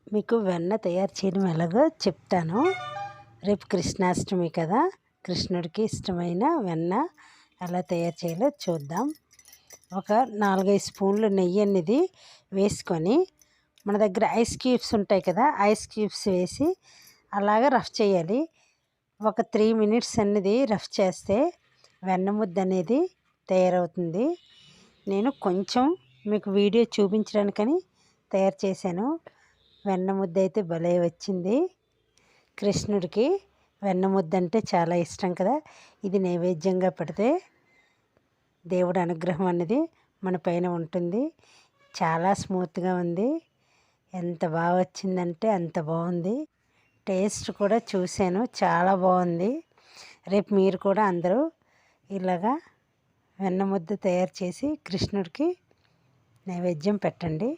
మీకు వెన్న తయారు చేయడం ఎలాగో చెప్తాను. రేపు కృష్ణాష్టమి కదా, కృష్ణుడికి ఇష్టమైన వెన్న ఎలా తయారు చేయాలో చూద్దాం. ఒక 4-5 స్పూన్లు నెయ్యి అనేది వేసుకొని, మన దగ్గర ఐస్ క్యూబ్స్ ఉంటాయి కదా, ఐస్ క్యూబ్స్ వేసి అలాగ రఫ్ చేయాలి. ఒక 3 మినిట్స్ అనేది రఫ్ చేస్తే వెన్న ముద్ద అనేది తయారవుతుంది. నేను కొంచెం మీకు వీడియో చూపించడానికని తయారు చేశాను. వెన్న ముద్ద అయితే భలే వచ్చింది. కృష్ణుడికి వెన్న ముద్ద అంటే చాలా ఇష్టం కదా. ఇది నైవేద్యంగా పెడితే దేవుడి అనుగ్రహం అనేది మన పైన ఉంటుంది. చాలా స్మూత్గా ఉంది. ఎంత బాగా వచ్చిందంటే అంత బాగుంది. టేస్ట్ కూడా చూశాను, చాలా బాగుంది. రేపు మీరు కూడా అందరూ ఇలాగా వెన్న ముద్ద తయారు చేసి కృష్ణుడికి నైవేద్యం పెట్టండి.